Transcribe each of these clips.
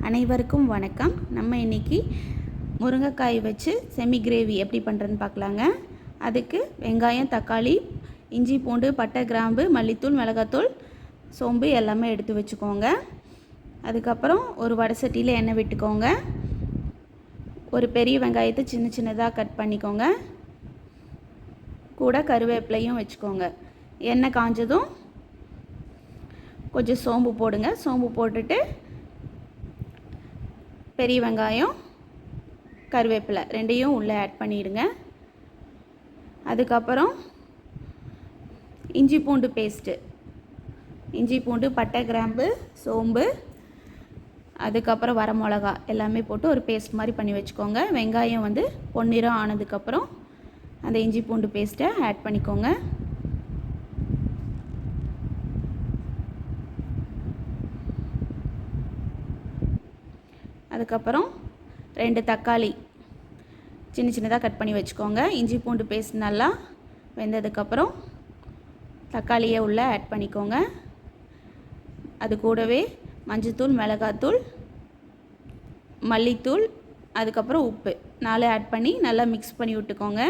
அனைவருக்கும் வணக்கம். நம்ம இன்றைக்கி முருங்கைக்காய் வச்சு செமி கிரேவி எப்படி பண்ணுறதுன்னு பார்க்கலாங்க. அதுக்கு வெங்காயம், தக்காளி, இஞ்சி, பூண்டு, பட்டை, கிராம்பு, மல்லித்தூள், மிளகாத்தூள், சோம்பு எல்லாமே எடுத்து வச்சுக்கோங்க. அதுக்கப்புறம் ஒரு வடை சட்டியில் எண்ணெய் விட்டுக்கோங்க. ஒரு பெரிய வெங்காயத்தை சின்ன சின்னதாக கட் பண்ணிக்கோங்க. கூட கருவேப்பிலையும் வச்சுக்கோங்க. எண்ணெய் காஞ்சதும் கொஞ்சம் சோம்பு போடுங்க. சோம்பு போட்டுட்டு பெரிய வெங்காயம், கருவேப்பிலை ரெண்டையும் உள்ளே ஆட் பண்ணிவிடுங்க. அதுக்கப்புறம் இஞ்சி பூண்டு பேஸ்ட்டு, இஞ்சி பூண்டு, பட்டை, கிராம்பு, சோம்பு, அதுக்கப்புறம் வர மிளகா எல்லாமே போட்டு ஒரு பேஸ்ட் மாதிரி பண்ணி வச்சுக்கோங்க. வெங்காயம் பொன்னிறம் ஆனதுக்கப்புறம் அந்த இஞ்சி பூண்டு பேஸ்ட்டை ஆட் பண்ணிக்கோங்க. அதுக்கப்புறம் 2 தக்காளி சின்ன சின்னதாக கட் பண்ணி வச்சுக்கோங்க. இஞ்சி பூண்டு பேஸ்ட் நல்லா வெந்ததுக்கப்புறம் தக்காளியை உள்ளே ஆட் பண்ணிக்கோங்க. அது கூடவே மஞ்சத்தூள், மிளகாத்தூள், மல்லித்தூள், அதுக்கப்புறம் உப்பு 4 ஆட் பண்ணி நல்லா மிக்ஸ் பண்ணி விட்டுக்கோங்க.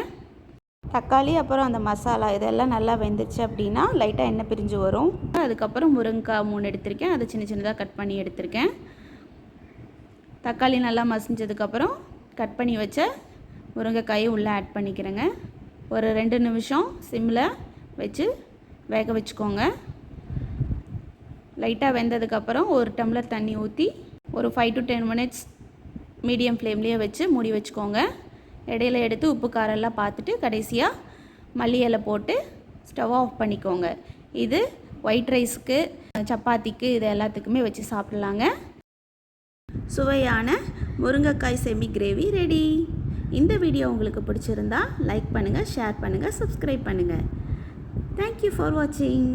தக்காளி அப்புறம் அந்த மசாலா இதெல்லாம் நல்லா வெந்துருச்சு அப்படின்னா லைட்டாக எண்ணெய் பிரிஞ்சு வரும். அதுக்கப்புறம் முருங்கைக்காய் 3 எடுத்திருக்கேன். அதை சின்ன சின்னதாக கட் பண்ணி எடுத்திருக்கேன். தக்காளி நல்லா மசிஞ்சதுக்கப்புறம் கட் பண்ணி வச்ச முருங்கைக்காயை உள்ளே ஆட் பண்ணிக்கிறேங்க. ஒரு 2 நிமிஷம் சிம்மில் வச்சு வேக வச்சுக்கோங்க. லைட்டாக வெந்ததுக்கப்புறம் ஒரு டம்ளர் தண்ணி ஊற்றி ஒரு 5 to 10 மினிட்ஸ் மீடியம் ஃப்ளேம்லேயே வச்சு மூடி வச்சுக்கோங்க. இடையில எடுத்து உப்பு காரெல்லாம் பார்த்துட்டு கடைசியாக மல்லி இலை போட்டு ஸ்டவ் ஆஃப் பண்ணிக்கோங்க. இது ஒயிட் ரைஸுக்கு, சப்பாத்திக்கு இது எல்லாத்துக்குமே வச்சு சாப்பிட்லாங்க. சுவையான முருங்கைக்காய் செமி கிரேவி ரெடி. இந்த வீடியோ உங்களுக்கு பிடிச்சிருந்தா லைக் பண்ணுங்கள், ஷேர் பண்ணுங்கள், சப்ஸ்கிரைப் பண்ணுங்கள். தேங்க்யூ ஃபார் வாட்சிங்.